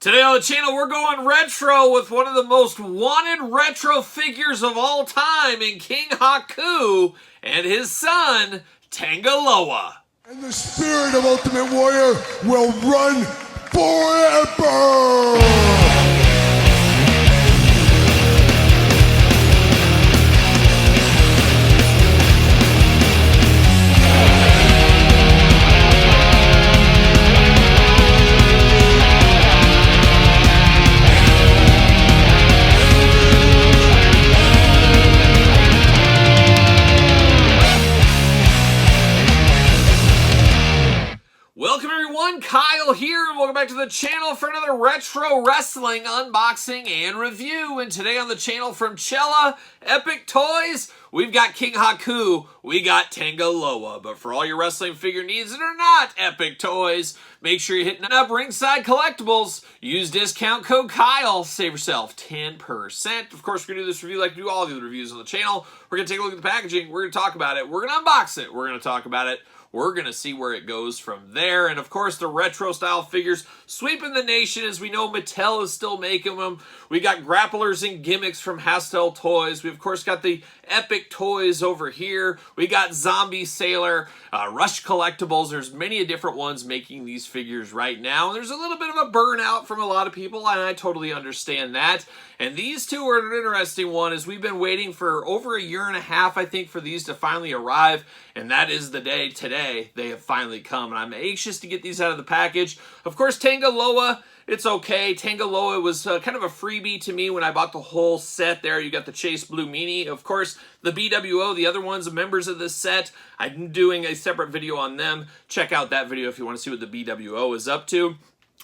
Today on the channel, we're going retro with one of the most wanted retro figures of all time in King Haku and his son, Tanga Loa. And the spirit of Ultimate Warrior will run forever! Welcome everyone, Kyle here, and welcome back to the channel for another retro wrestling unboxing and review. And today on the channel from Cella Epic Toys, we've got King Haku, we got Tanga Loa. But for all your wrestling figure needs that are not Epic Toys, make sure you're hitting up Ringside Collectibles. Use discount code Kyle, save yourself 10%. Of course, we're going to do this review like we do all the other reviews on the channel. We're going to take a look at the packaging, we're going to talk about it, we're going to unbox it, we're going to talk about it. We're going to see where it goes from there. And of course, the retro style figures sweeping the nation. As we know, Mattel is still making them. We got grapplers and gimmicks from Hastel Toys. We of course got the Epic Toys over here. We got Zombie Sailor, Rush Collectibles. There's many different ones making these figures right now. And there's a little bit of a burnout from a lot of people, and I totally understand that. And these two are an interesting one, as we've been waiting for over a year and a half, I think, for these to finally arrive. And that is the day today they have finally come. And I'm anxious to get these out of the package. Of course, Tanga Loa, it's okay. Tanga Loa was kind of a freebie to me when I bought the whole set there. You got the Chase Blue Meanie. Of course, the BWO, the other ones, members of this set. I'm doing a separate video on them. Check out that video if you want to see what the BWO is up to.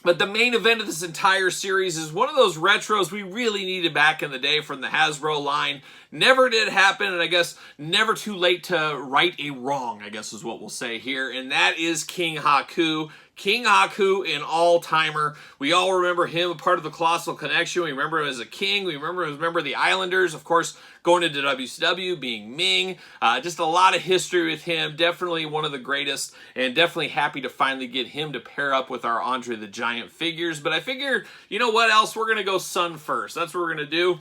But the main event of this entire series is one of those retros we really needed back in the day from the Hasbro line. Never did happen, and I guess never too late to right a wrong, I guess is what we'll say here. And that is King Haku. King Haku, an all-timer. We all remember him, a part of the Colossal Connection. We remember him as a king. We remember him as a member of the Islanders. Of course, going into WCW, being Ming. Just a lot of history with him. Definitely one of the greatest, and definitely happy to finally get him to pair up with our Andre the Giant figures. But I figure, you know what else? We're going to go son first. That's what we're going to do.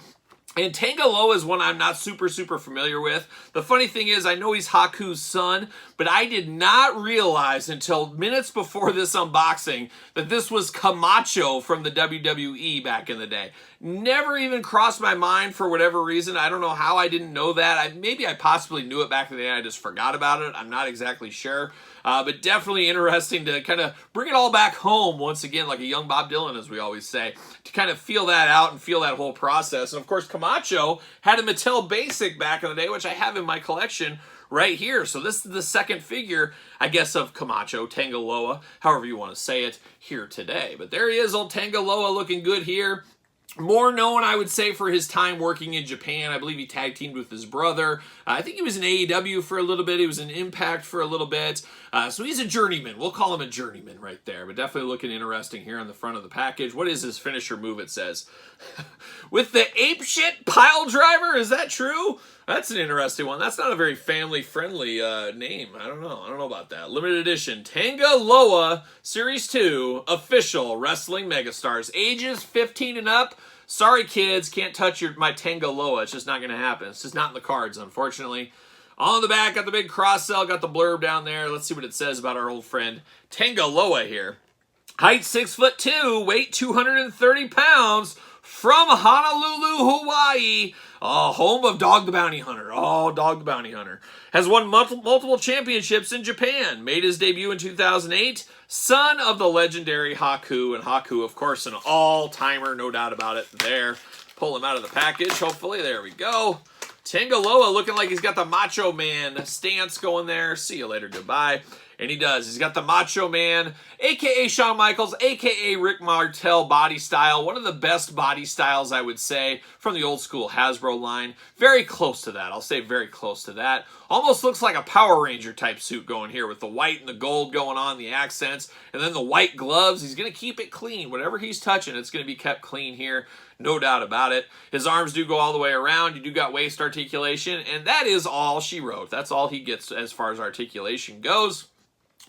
And Tanga Loa is one I'm not super familiar with. The funny thing is, I know he's Haku's son, but I did not realize until minutes before this unboxing that this was Camacho from the WWE back in the day. Never even crossed my mind for whatever reason. I don't know how I didn't know that. Maybe I possibly knew it back in the day. I just forgot about it. I'm not exactly sure. But definitely interesting to kind of bring it all back home once again, like a young Bob Dylan, as we always say, to kind of feel that out and feel that whole process. And of course, Camacho had a Mattel Basic back in the day, which I have in my collection right here. So this is the second figure, I guess, of Camacho, Tanga Loa, however you want to say it, here today. But there he is, old Tanga Loa, looking good here. More known, I would say, for his time working in Japan. I believe he tag teamed with his brother. I think he was in AEW for a little bit. He was in Impact for a little bit. So he's a journeyman. We'll call him a journeyman right there. But definitely looking interesting here on the front of the package. What is his finisher move, it says? With the apeshit pile driver? Is that true? That's an interesting one. That's not a very family-friendly name. I don't know about that. Limited edition. Tanga Loa Series 2 Official Wrestling Megastars. Ages 15 and up. Sorry, kids. Can't touch my Tanga Loa. It's just not going to happen. It's just not in the cards, unfortunately. On the back, got the big cross sell. Got the blurb down there. Let's see what it says about our old friend Tanga Loa here. Height 6'2", weight 230 pounds. From Honolulu, Hawaii, home of Dog the Bounty Hunter. Oh, Dog the Bounty Hunter. Has won multiple championships in Japan. Made his debut in 2008. Son of the legendary Haku. And Haku, of course, an all-timer, no doubt about it there. Pull him out of the package, hopefully. There we go. Tanga Loa looking like he's got the Macho Man stance going there. See you later, goodbye. And he does. He's got the Macho Man, a.k.a. Shawn Michaels, a.k.a. Rick Martel body style. One of the best body styles, I would say, from the old school Hasbro line. Very close to that. I'll say very close to that. Almost looks like a Power Ranger type suit going here with the white and the gold going on, the accents. And then the white gloves. He's going to keep it clean. Whatever he's touching, it's going to be kept clean here. No doubt about it. His arms do go all the way around. You do got waist articulation. And that is all she wrote. That's all he gets as far as articulation goes.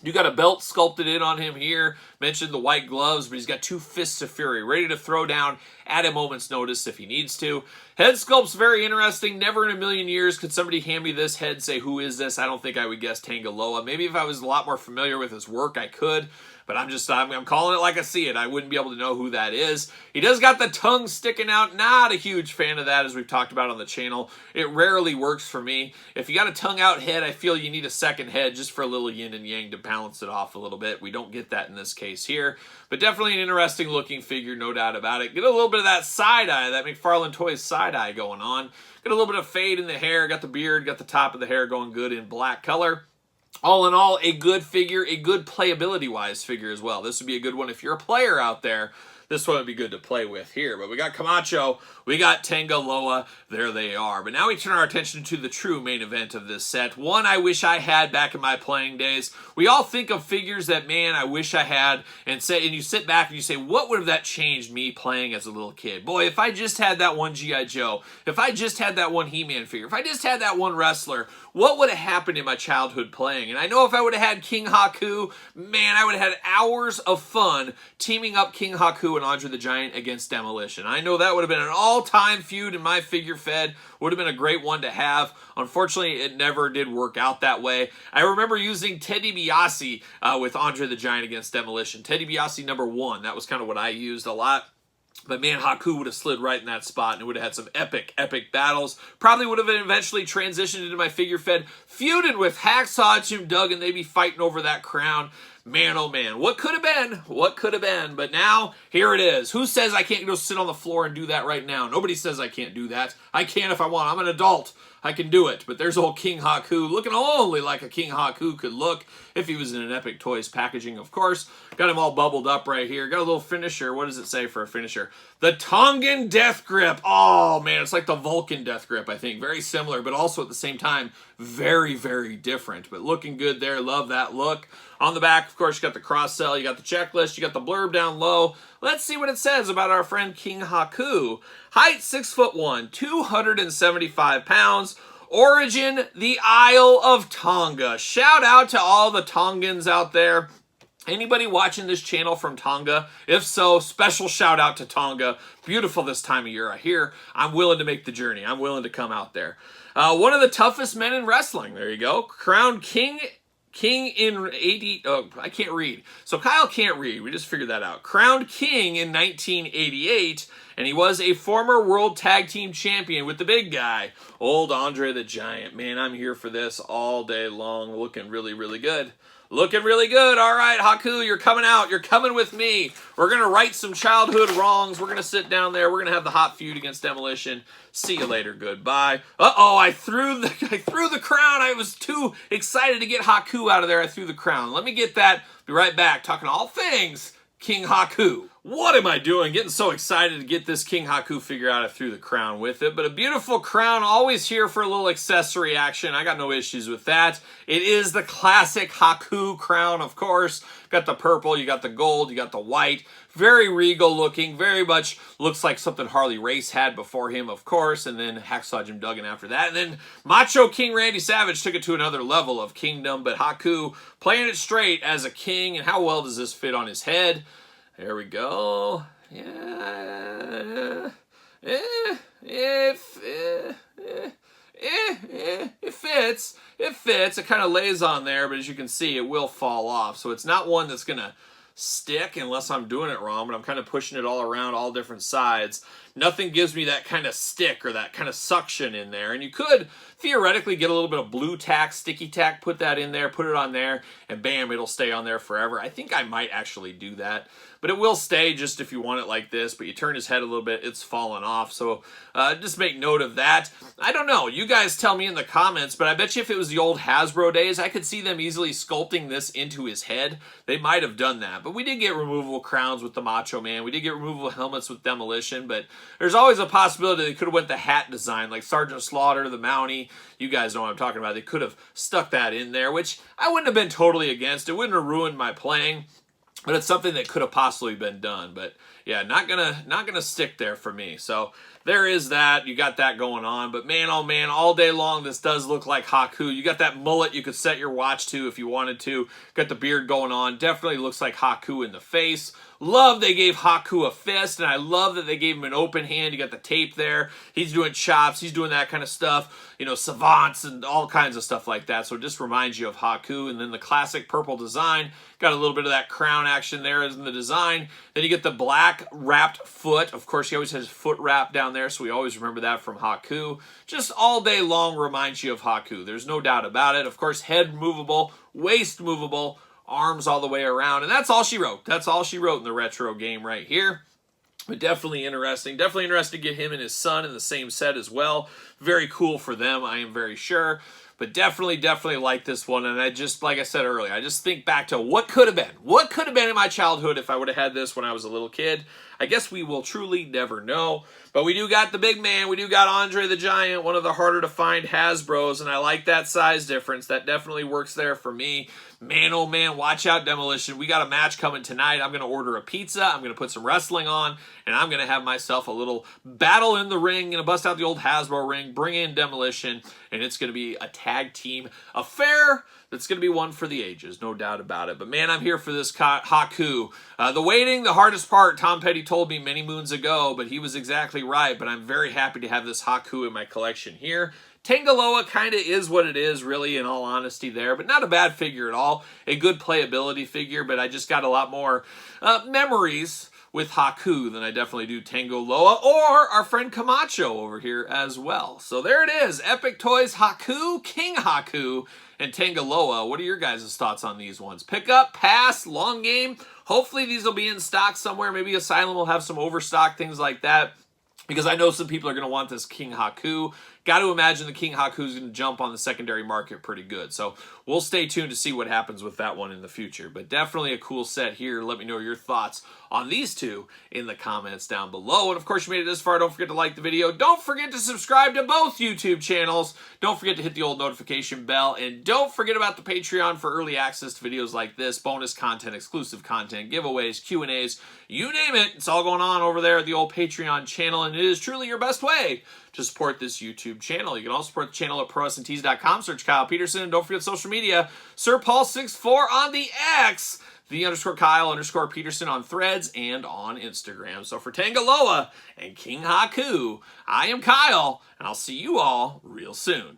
You got a belt sculpted in on him here. Mentioned the white gloves, but he's got 2 fists of fury, ready to throw down at a moment's notice if he needs to. Head sculpt's very interesting. Never in a million years could somebody hand me this head and say, who is this? I don't think I would guess Tanga Loa. Maybe if I was a lot more familiar with his work, I could. But I'm calling it like I see it. I wouldn't be able to know who that is. He does got the tongue sticking out. Not a huge fan of that, as we've talked about on the channel. It rarely works for me. If you got a tongue out head, I feel you need a second head just for a little yin and yang to balance it off a little bit. We don't get that in this case here. But definitely an interesting looking figure, no doubt about it. Get a little bit of that side eye, that McFarlane Toys side eye going on. Got a little bit of fade in the hair. Got the beard, got the top of the hair going good in black color. All in all, a good figure, a good playability-wise figure as well. This would be a good one if you're a player out there. This one would be good to play with here. But we got Camacho, we got Tanga Loa, there they are. But now we turn our attention to the true main event of this set. One I wish I had back in my playing days. We all think of figures that, man, I wish I had, and you sit back and you say, what would have that changed me playing as a little kid? Boy, if I just had that one G.I. Joe, if I just had that one He-Man figure, if I just had that one wrestler, what would have happened in my childhood playing? And I know if I would have had King Haku, man, I would have had hours of fun teaming up King Haku and Andre the Giant against Demolition. I know that would have been an all-time feud in my figure fed. Would have been a great one to have. Unfortunately, it never did work out that way. I remember using Teddy DiBiase with Andre the Giant against Demolition. Teddy DiBiase #1. That was kind of what I used a lot. But man, Haku would have slid right in that spot and it would have had some epic, epic battles. Probably would have eventually transitioned into my figure fed, feuded with Hacksaw Jim Duggan. They'd be fighting over that crown. Man, oh man, what could have been? What could have been? But now, here it is. Who says I can't go sit on the floor and do that right now? Nobody says I can't do that. I can if I want. I'm an adult. I can do it. But there's old King Haku, looking only like a King Haku could look if he was in an Epic Toys packaging, of course. Got him all bubbled up right here. Got a little finisher. What does it say for a finisher? The Tongan Death Grip. Oh, man, it's like the Vulcan Death Grip, I think. Very similar, but also at the same time, very, very different. But looking good there. Love that look. On the back, of course, you got the cross-sell. You got the checklist. You got the blurb down low. Let's see what it says about our friend King Haku. Height 6'1", 275 pounds. Origin, the Isle of Tonga. Shout out to all the Tongans out there. Anybody watching this channel from Tonga? If so, special shout out to Tonga. Beautiful this time of year, I hear. I'm willing to make the journey. I'm willing to come out there. One of the toughest men in wrestling. There you go. Crowned King in 80... Oh, I can't read. So Kyle can't read. We just figured that out. Crowned King in 1988, and he was a former World Tag Team Champion with the big guy, old Andre the Giant. Man, I'm here for this all day long. Looking really, really good. Looking really good. All right, Haku, you're coming out. You're coming with me. We're going to right some childhood wrongs. We're going to sit down there. We're going to have the hot feud against Demolition. See you later. Goodbye. Uh-oh, I threw the crown. I was too excited to get Haku out of there. I threw the crown. Let me get that. Be right back. Talking all things King Haku. What am I doing? Getting so excited to get this King Haku figure out. I threw the crown with it. But a beautiful crown, always here for a little accessory action. I got no issues with that. It is the classic Haku crown, of course. Got the purple, you got the gold, you got the white. Very regal looking. Very much looks like something Harley Race had before him, of course. And then Hacksaw Jim Duggan after that. And then Macho King Randy Savage took it to another level of kingdom. But Haku playing it straight as a king. And how well does this fit on his head? There we go. Yeah. It fits. It fits. It kind of lays on there, but as you can see, it will fall off. So it's not one that's going to stick unless I'm doing it wrong, but I'm kind of pushing it all around all different sides. Nothing gives me that kind of stick or that kind of suction in there. And you could theoretically get a little bit of blue tack, sticky tack, put that in there, put it on there, and bam, it'll stay on there forever. I think I might actually do that. But it will stay just if you want it like this. But you turn his head a little bit, it's falling off. So just make note of that. I don't know. You guys tell me in the comments. But I bet you if it was the old Hasbro days, I could see them easily sculpting this into his head. They might have done that. But we did get removable crowns with the Macho Man. We did get removable helmets with Demolition. But there's always a possibility they could have went the hat design, like Sergeant Slaughter, the Mountie. You guys know what I'm talking about. They could have stuck that in there, which I wouldn't have been totally against. It wouldn't have ruined my playing. But it's something that could have possibly been done. But yeah, not gonna stick there for me. So there is that. You got that going on. But man, oh man, all day long, this does look like Haku. You got that mullet you could set your watch to if you wanted to. Got the beard going on. Definitely looks like Haku in the face. Love they gave Haku a fist, and I love that they gave him an open hand. You got the tape there. He's doing chops. He's doing that kind of stuff. You know, savants and all kinds of stuff like that. So it just reminds you of Haku. And then the classic purple design. Got a little bit of that crown action there in the design. Then you get the black wrapped foot. Of course, he always has foot wrap down there, so we always remember that from Haku. Just all day long reminds you of Haku. There's no doubt about it. Of course, head movable, waist movable, arms all the way around, and that's all she wrote. That's all she wrote in the retro game right here. But definitely interesting. Definitely interested to get him and his son in the same set as well. Very cool for them, I am very sure. But definitely like this one. And I just, like I said earlier, I just think back to what could have been. What could have been in my childhood if I would have had this when I was a little kid. I guess we will truly never know. But we do got the big man. We do got Andre the Giant, one of the harder to find Hasbros. And I like that size difference. That definitely works there for me. Man, oh man, watch out, Demolition. We got a match coming tonight. I'm going to order a pizza. I'm going to put some wrestling on. And I'm going to have myself a little battle in the ring. Going to bust out the old Hasbro ring. Bring in Demolition. And it's going to be a tag team affair. That's going to be one for the ages, no doubt about it. But man, I'm here for this Haku. The waiting, the hardest part, Tom Petty told me many moons ago, but he was exactly right. But I'm very happy to have this Haku in my collection here. Tanga Loa kind of is what it is, really, in all honesty there, but not a bad figure at all. A good playability figure, but I just got a lot more memories with Haku than I definitely do Tanga Loa or our friend Camacho over here as well. So there it is, Epic Toys Haku, King Haku, and Tanga Loa. What are your guys' thoughts on these ones? Pick up, pass, long game. Hopefully these will be in stock somewhere. Maybe Asylum will have some overstock, things like that. Because I know some people are going to want this King Haku. Got to imagine the King Haku is going to jump on the secondary market pretty good. So we'll stay tuned to see what happens with that one in the future. But definitely a cool set here. Let me know your thoughts on these two in the comments down below. And of course, you made it this far. Don't forget to like the video. Don't forget to subscribe to both YouTube channels. Don't forget to hit the old notification bell. And don't forget about the Patreon for early access to videos like this. Bonus content, exclusive content, giveaways, Q&As, you name it. It's all going on over there at the old Patreon channel. And it is truly your best way to support this YouTube channel. You can also support the channel at ProWrestlingTees.com. Search Kyle Peterson. And don't forget social media. SirPaul64 on the X. _Kyle_Peterson on Threads and on Instagram. So for Tanga Loa and King Haku, I am Kyle, and I'll see you all real soon.